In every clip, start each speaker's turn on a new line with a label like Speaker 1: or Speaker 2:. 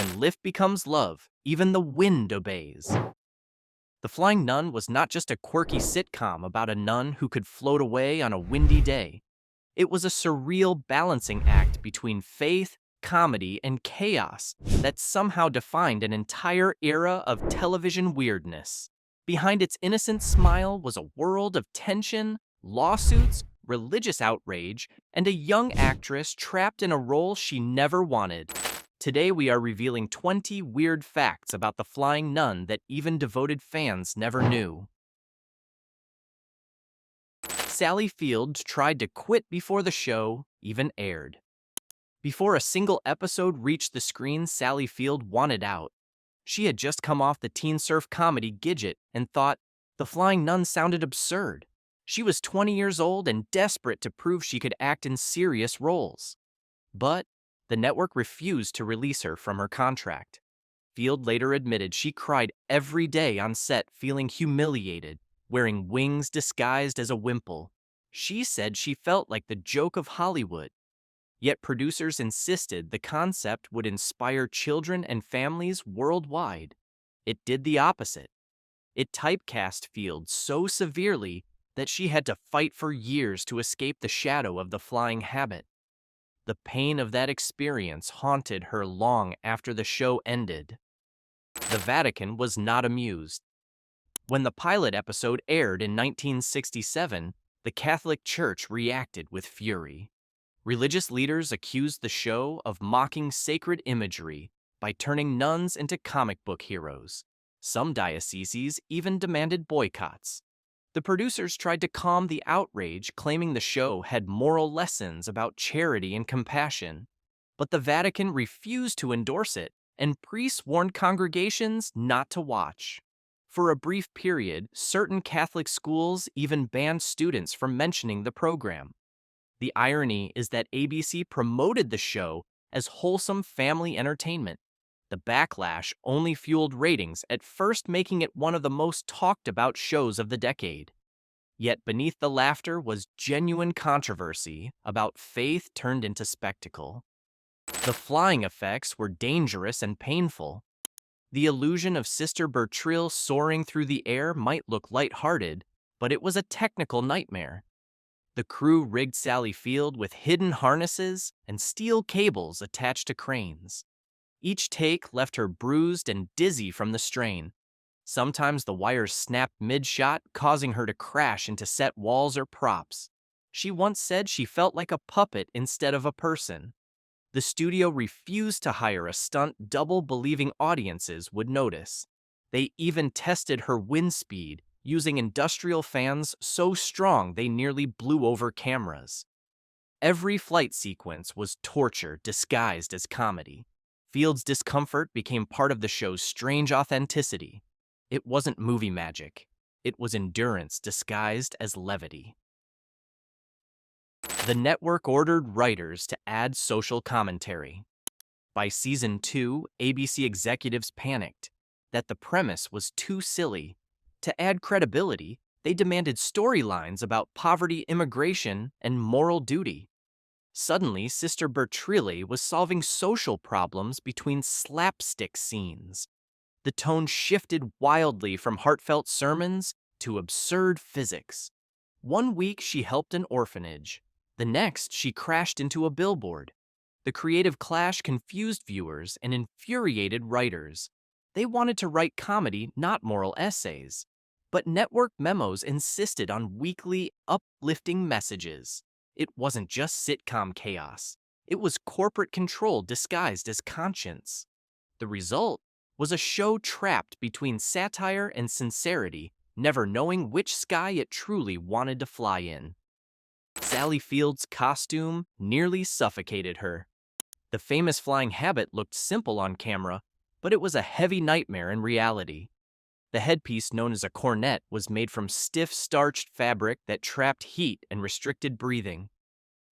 Speaker 1: When lift becomes love, even the wind obeys. The Flying Nun was not just a quirky sitcom about a nun who could float away on a windy day. It was a surreal balancing act between faith, comedy, and chaos that somehow defined an entire era of television weirdness. Behind its innocent smile was a world of tension, lawsuits, religious outrage, and a young actress trapped in a role she never wanted. Today we are revealing 20 weird facts about the Flying Nun that even devoted fans never knew. Sally Field tried to quit before the show even aired. Before a single episode reached the screen, Sally Field wanted out. She had just come off the teen surf comedy Gidget and thought the Flying Nun sounded absurd. She was 20 years old and desperate to prove she could act in serious roles. But the network refused to release her from her contract. Field later admitted she cried every day on set, feeling humiliated, wearing wings disguised as a wimple. She said she felt like the joke of Hollywood. Yet producers insisted the concept would inspire children and families worldwide. It did the opposite. It typecast Field so severely that she had to fight for years to escape the shadow of the flying habit. The pain of that experience haunted her long after the show ended. The Vatican was not amused. When the pilot episode aired in 1967, the Catholic Church reacted with fury. Religious leaders accused the show of mocking sacred imagery by turning nuns into comic book heroes. Some dioceses even demanded boycotts. The producers tried to calm the outrage, claiming the show had moral lessons about charity and compassion. But the Vatican refused to endorse it, and priests warned congregations not to watch. For a brief period, certain Catholic schools even banned students from mentioning the program. The irony is that ABC promoted the show as wholesome family entertainment. The backlash only fueled ratings, at first making it one of the most talked about shows of the decade. Yet beneath the laughter was genuine controversy about faith turned into spectacle. The flying effects were dangerous and painful. The illusion of Sister Bertrille soaring through the air might look lighthearted, but it was a technical nightmare. The crew rigged Sally Field with hidden harnesses and steel cables attached to cranes. Each take left her bruised and dizzy from the strain. Sometimes the wires snapped mid-shot, causing her to crash into set walls or props. She once said she felt like a puppet instead of a person. The studio refused to hire a stunt double, believing audiences would notice. They even tested her wind speed, using industrial fans so strong they nearly blew over cameras. Every flight sequence was torture disguised as comedy. Field's discomfort became part of the show's strange authenticity. It wasn't movie magic. It was endurance disguised as levity. The network ordered writers to add social commentary. By season 2, ABC executives panicked that the premise was too silly. To add credibility, they demanded storylines about poverty, immigration, and moral duty. Suddenly, Sister Bertrille was solving social problems between slapstick scenes. The tone shifted wildly from heartfelt sermons to absurd physics. One week she helped an orphanage. The next, she crashed into a billboard. The creative clash confused viewers and infuriated writers. They wanted to write comedy, not moral essays. But network memos insisted on weekly, uplifting messages. It wasn't just sitcom chaos. It was corporate control disguised as conscience. The result was a show trapped between satire and sincerity, never knowing which sky it truly wanted to fly in. Sally Field's costume nearly suffocated her. The famous flying habit looked simple on camera, but it was a heavy nightmare in reality. The headpiece, known as a cornet, was made from stiff, starched fabric that trapped heat and restricted breathing.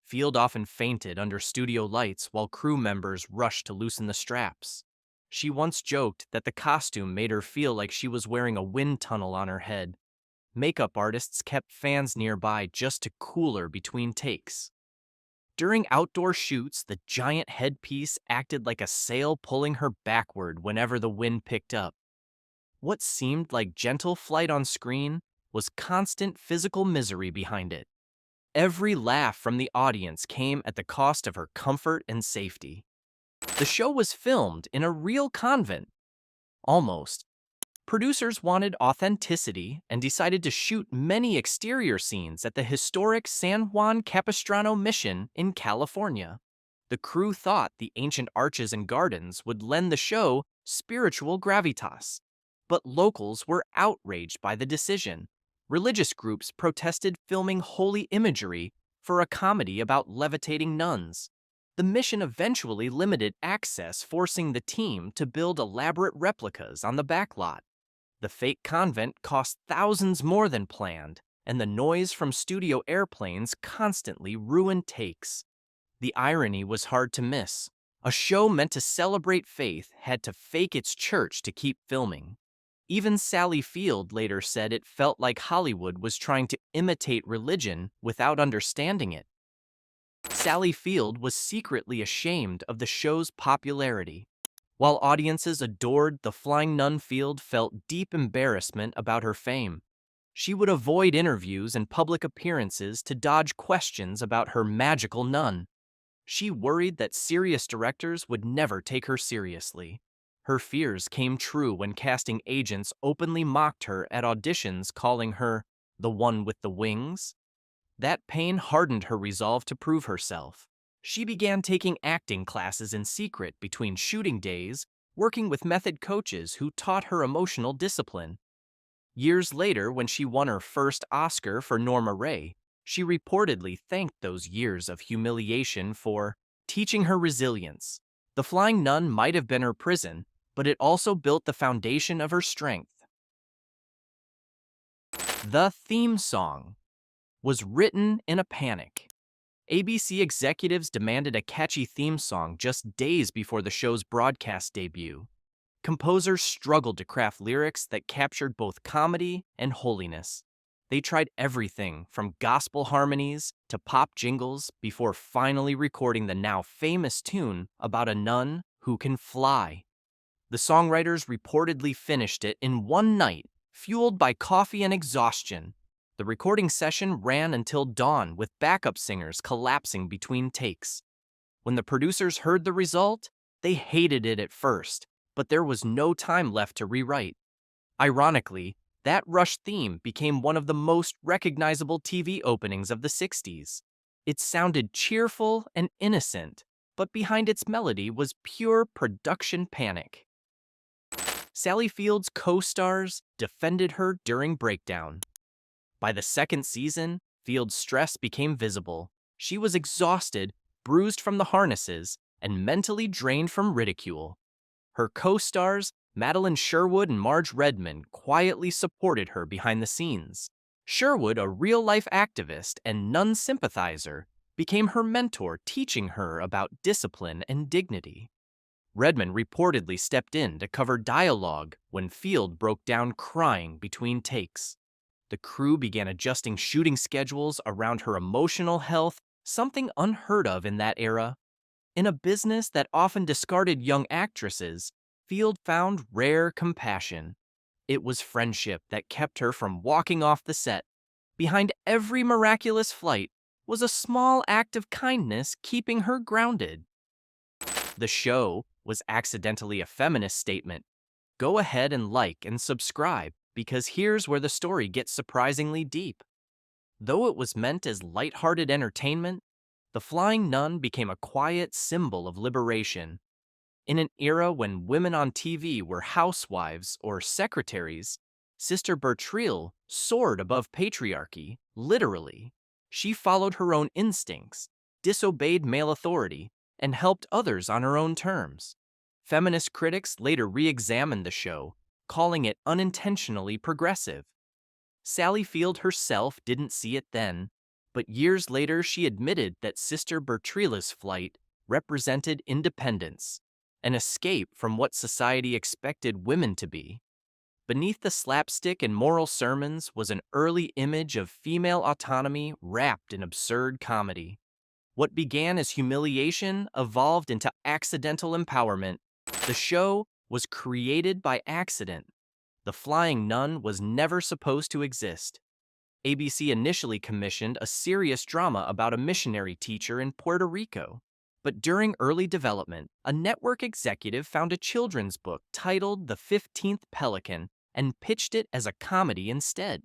Speaker 1: Field often fainted under studio lights while crew members rushed to loosen the straps. She once joked that the costume made her feel like she was wearing a wind tunnel on her head. Makeup artists kept fans nearby just to cool her between takes. During outdoor shoots, the giant headpiece acted like a sail pulling her backward whenever the wind picked up. What seemed like gentle flight on screen was constant physical misery behind it. Every laugh from the audience came at the cost of her comfort and safety. The show was filmed in a real convent. Almost. Producers wanted authenticity and decided to shoot many exterior scenes at the historic San Juan Capistrano Mission in California. The crew thought the ancient arches and gardens would lend the show spiritual gravitas. But locals were outraged by the decision. Religious groups protested filming holy imagery for a comedy about levitating nuns. The mission eventually limited access, forcing the team to build elaborate replicas on the backlot. The fake convent cost thousands more than planned, and the noise from studio airplanes constantly ruined takes. The irony was hard to miss. A show meant to celebrate faith had to fake its church to keep filming. Even Sally Field later said it felt like Hollywood was trying to imitate religion without understanding it. Sally Field was secretly ashamed of the show's popularity. While audiences adored the Flying Nun, Field felt deep embarrassment about her fame. She would avoid interviews and public appearances to dodge questions about her magical nun. She worried that serious directors would never take her seriously. Her fears came true when casting agents openly mocked her at auditions, calling her the one with the wings. That pain hardened her resolve to prove herself. She began taking acting classes in secret between shooting days, working with method coaches who taught her emotional discipline. Years later, when she won her first Oscar for Norma Ray, she reportedly thanked those years of humiliation for teaching her resilience. The Flying Nun might have been her prison, but it also built the foundation of her strength. The theme song was written in a panic. ABC executives demanded a catchy theme song just days before the show's broadcast debut. Composers struggled to craft lyrics that captured both comedy and holiness. They tried everything from gospel harmonies to pop jingles before finally recording the now famous tune about a nun who can fly. The songwriters reportedly finished it in one night, fueled by coffee and exhaustion. The recording session ran until dawn, with backup singers collapsing between takes. When the producers heard the result, they hated it at first, but there was no time left to rewrite. Ironically, that Rush theme became one of the most recognizable TV openings of the 60s. It sounded cheerful and innocent, but behind its melody was pure production panic. Sally Field's co-stars defended her during breakdown. By the second season, Field's stress became visible. She was exhausted, bruised from the harnesses, and mentally drained from ridicule. Her co-stars, Madeline Sherwood and Marge Redmond, quietly supported her behind the scenes. Sherwood, a real-life activist and nun sympathizer, became her mentor, teaching her about discipline and dignity. Redmond reportedly stepped in to cover dialogue when Field broke down crying between takes. The crew began adjusting shooting schedules around her emotional health, something unheard of in that era. In a business that often discarded young actresses, Field found rare compassion. It was friendship that kept her from walking off the set. Behind every miraculous flight was a small act of kindness keeping her grounded. The show was accidentally a feminist statement. Go ahead and like and subscribe, because here's where the story gets surprisingly deep. Though it was meant as lighthearted entertainment, The Flying Nun became a quiet symbol of liberation. In an era when women on TV were housewives or secretaries, Sister Bertrille soared above patriarchy, literally. She followed her own instincts, disobeyed male authority, and helped others on her own terms. Feminist critics later re-examined the show, calling it unintentionally progressive. Sally Field herself didn't see it then, but years later she admitted that Sister Bertrille's flight represented independence, an escape from what society expected women to be. Beneath the slapstick and moral sermons was an early image of female autonomy wrapped in absurd comedy. What began as humiliation evolved into accidental empowerment. The show was created by accident. The Flying Nun was never supposed to exist. ABC initially commissioned a serious drama about a missionary teacher in Puerto Rico. But during early development, a network executive found a children's book titled The 15th Pelican and pitched it as a comedy instead.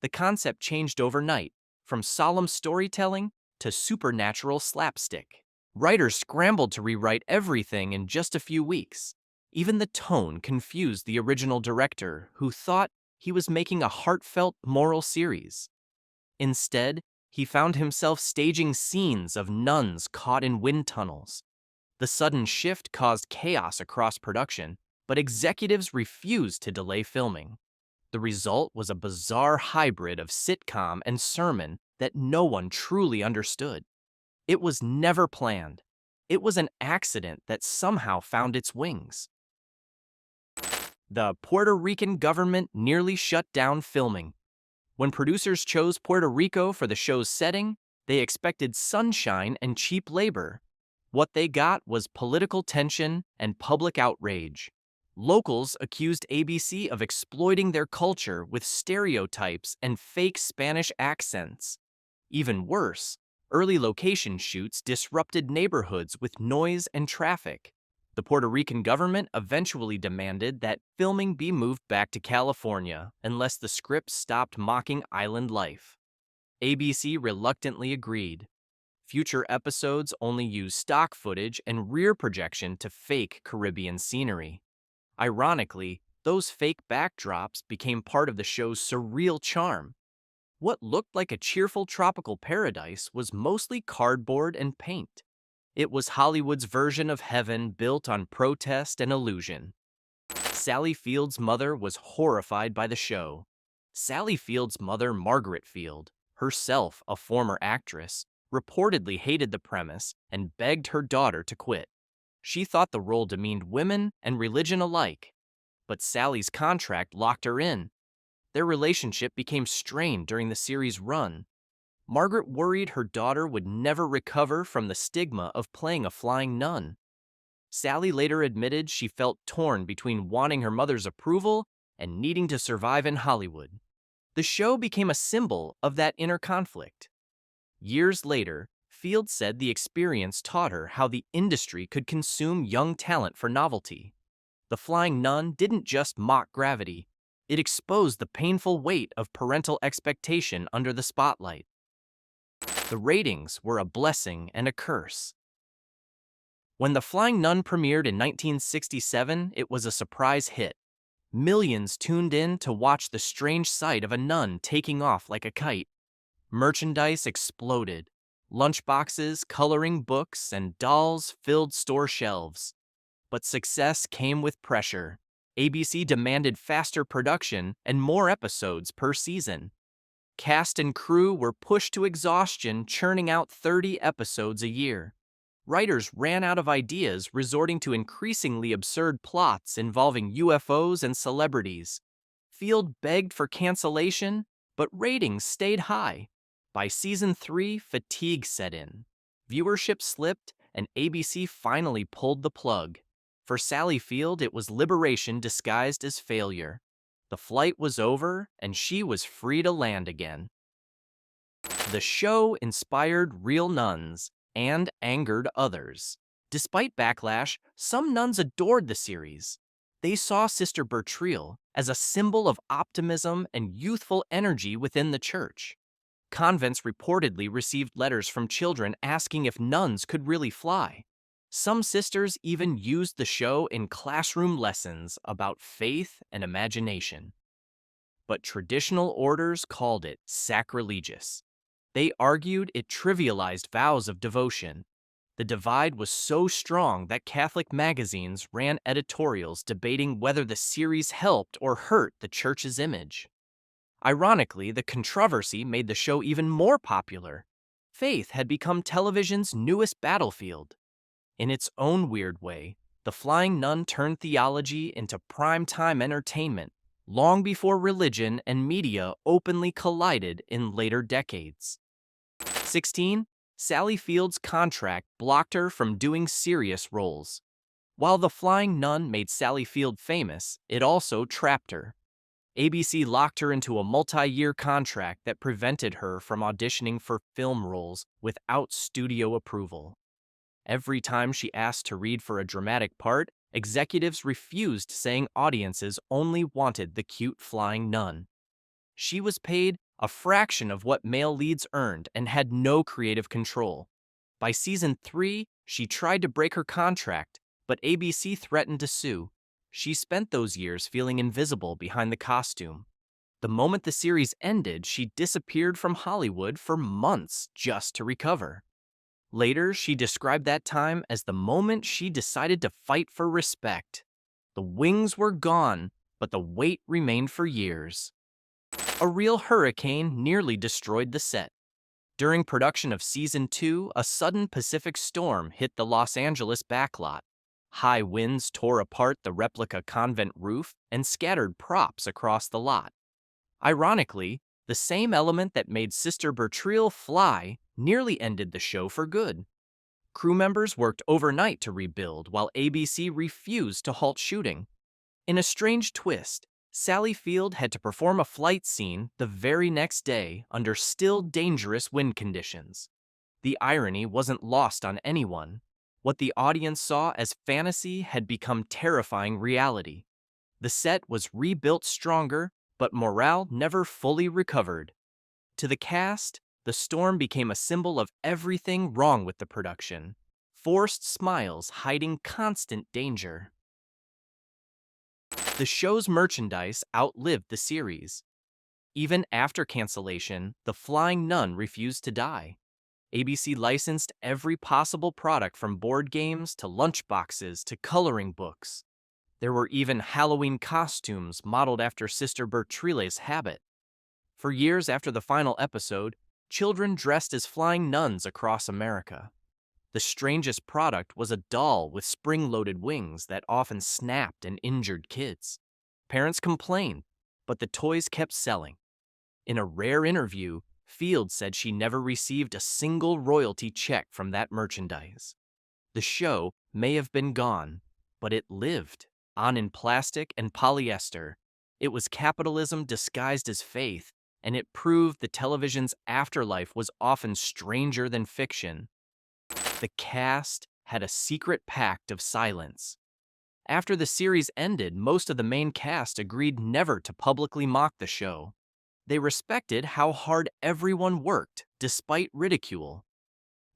Speaker 1: The concept changed overnight, from solemn storytelling to supernatural slapstick. Writers scrambled to rewrite everything in just a few weeks. Even the tone confused the original director, who thought he was making a heartfelt moral series. Instead, he found himself staging scenes of nuns caught in wind tunnels. The sudden shift caused chaos across production, but executives refused to delay filming. The result was a bizarre hybrid of sitcom and sermon that no one truly understood. It was never planned. It was an accident that somehow found its wings. The Puerto Rican government nearly shut down filming. When producers chose Puerto Rico for the show's setting, they expected sunshine and cheap labor. What they got was political tension and public outrage. Locals accused ABC of exploiting their culture with stereotypes and fake Spanish accents. Even worse, early location shoots disrupted neighborhoods with noise and traffic. The Puerto Rican government eventually demanded that filming be moved back to California unless the script stopped mocking island life. ABC reluctantly agreed. Future episodes only used stock footage and rear projection to fake Caribbean scenery. Ironically, those fake backdrops became part of the show's surreal charm. What looked like a cheerful tropical paradise was mostly cardboard and paint. It was Hollywood's version of heaven built on protest and illusion. Sally Field's mother was horrified by the show. Sally Field's mother, Margaret Field, herself a former actress, reportedly hated the premise and begged her daughter to quit. She thought the role demeaned women and religion alike. But Sally's contract locked her in. Their relationship became strained during the series' run. Margaret worried her daughter would never recover from the stigma of playing a flying nun. Sally later admitted she felt torn between wanting her mother's approval and needing to survive in Hollywood. The show became a symbol of that inner conflict. Years later, Field said the experience taught her how the industry could consume young talent for novelty. The Flying Nun didn't just mock gravity, it exposed the painful weight of parental expectation under the spotlight. The ratings were a blessing and a curse. When The Flying Nun premiered in 1967, it was a surprise hit. Millions tuned in to watch the strange sight of a nun taking off like a kite. Merchandise exploded. Lunchboxes, coloring books, and dolls filled store shelves. But success came with pressure. ABC demanded faster production and more episodes per season. Cast and crew were pushed to exhaustion, churning out 30 episodes a year. Writers ran out of ideas, resorting to increasingly absurd plots involving UFOs and celebrities. Field begged for cancellation, but ratings stayed high. By season 3, fatigue set in. Viewership slipped, and ABC finally pulled the plug. For Sally Field, it was liberation disguised as failure. The flight was over, and she was free to land again. The show inspired real nuns and angered others. Despite backlash, some nuns adored the series. They saw Sister Bertrille as a symbol of optimism and youthful energy within the church. Convents reportedly received letters from children asking if nuns could really fly. Some sisters even used the show in classroom lessons about faith and imagination. But traditional orders called it sacrilegious. They argued it trivialized vows of devotion. The divide was so strong that Catholic magazines ran editorials debating whether the series helped or hurt the church's image. Ironically, the controversy made the show even more popular. Faith had become television's newest battlefield. In its own weird way, The Flying Nun turned theology into prime-time entertainment, long before religion and media openly collided in later decades. 16. Sally Field's contract blocked her from doing serious roles. While The Flying Nun made Sally Field famous, it also trapped her. ABC locked her into a multi-year contract that prevented her from auditioning for film roles without studio approval. Every time she asked to read for a dramatic part, executives refused, saying audiences only wanted the cute flying nun. She was paid a fraction of what male leads earned and had no creative control. By season 3, she tried to break her contract, but ABC threatened to sue. She spent those years feeling invisible behind the costume. The moment the series ended, she disappeared from Hollywood for months just to recover. Later, she described that time as the moment she decided to fight for respect. The wings were gone, but the weight remained for years. A real hurricane nearly destroyed the set. During production of Season 2, a sudden Pacific storm hit the Los Angeles backlot. High winds tore apart the replica convent roof and scattered props across the lot. Ironically, the same element that made Sister Bertrille fly nearly ended the show for good. Crew members worked overnight to rebuild while ABC refused to halt shooting. In a strange twist, Sally Field had to perform a flight scene the very next day under still dangerous wind conditions. The irony wasn't lost on anyone. What the audience saw as fantasy had become terrifying reality. The set was rebuilt stronger, but morale never fully recovered. To the cast, the storm became a symbol of everything wrong with the production. Forced smiles hiding constant danger. The show's merchandise outlived the series. Even after cancellation, The Flying Nun refused to die. ABC licensed every possible product from board games to lunchboxes to coloring books. There were even Halloween costumes modeled after Sister Bertrille's habit. For years after the final episode, children dressed as flying nuns across America. The strangest product was a doll with spring-loaded wings that often snapped and injured kids. Parents complained, but the toys kept selling. In a rare interview, Field said she never received a single royalty check from that merchandise. The show may have been gone, but it lived, on in plastic and polyester. It was capitalism disguised as faith, and it proved the television's afterlife was often stranger than fiction. The cast had a secret pact of silence. After the series ended, most of the main cast agreed never to publicly mock the show. They respected how hard everyone worked, despite ridicule.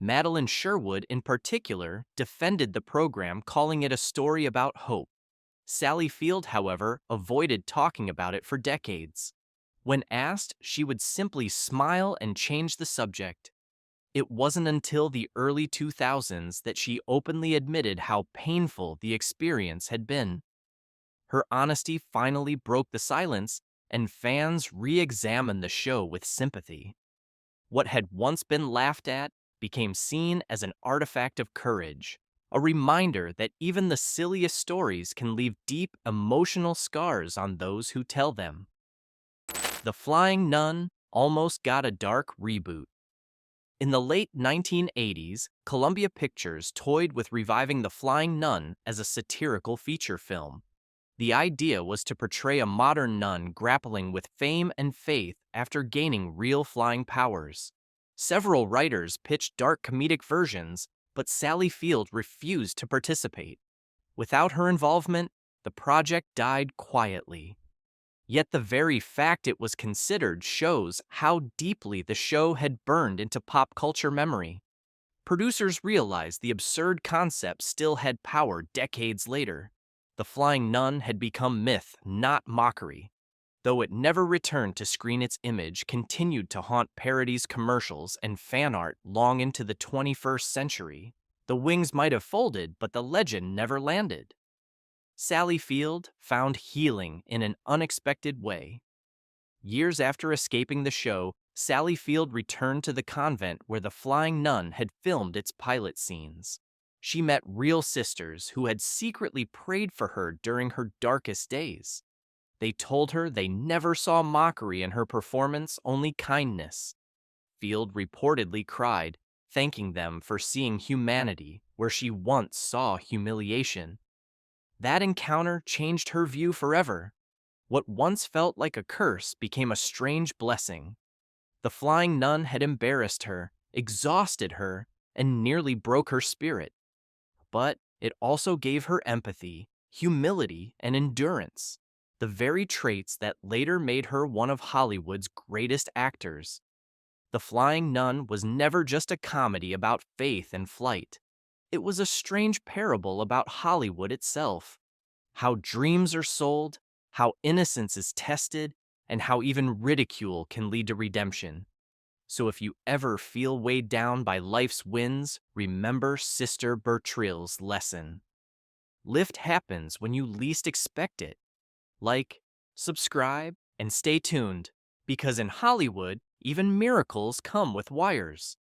Speaker 1: Madeline Sherwood, in particular, defended the program, calling it a story about hope. Sally Field, however, avoided talking about it for decades. When asked, she would simply smile and change the subject. It wasn't until the early 2000s that she openly admitted how painful the experience had been. Her honesty finally broke the silence, and fans re-examined the show with sympathy. What had once been laughed at became seen as an artifact of courage, a reminder that even the silliest stories can leave deep emotional scars on those who tell them. The Flying Nun almost got a dark reboot. In the late 1980s, Columbia Pictures toyed with reviving The Flying Nun as a satirical feature film. The idea was to portray a modern nun grappling with fame and faith after gaining real flying powers. Several writers pitched dark comedic versions, but Sally Field refused to participate. Without her involvement, the project died quietly. Yet the very fact it was considered shows how deeply the show had burned into pop culture memory. Producers realized the absurd concept still had power decades later. The Flying Nun had become myth, not mockery. Though it never returned to screen, its image continued to haunt parodies, commercials, and fan art long into the 21st century. The wings might have folded, but the legend never landed. Sally Field found healing in an unexpected way. Years after escaping the show, Sally Field returned to the convent where The Flying Nun had filmed its pilot scenes. She met real sisters who had secretly prayed for her during her darkest days. They told her they never saw mockery in her performance, only kindness. Field reportedly cried, thanking them for seeing humanity where she once saw humiliation. That encounter changed her view forever. What once felt like a curse became a strange blessing. The flying nun had embarrassed her, exhausted her, and nearly broke her spirit. But it also gave her empathy, humility, and endurance, the very traits that later made her one of Hollywood's greatest actors. The Flying Nun was never just a comedy about faith and flight. It was a strange parable about Hollywood itself. How dreams are sold, how innocence is tested, and how even ridicule can lead to redemption. So if you ever feel weighed down by life's winds, remember Sister Bertrill's lesson. Lift happens when you least expect it. Like, subscribe, and stay tuned, because in Hollywood, even miracles come with wires.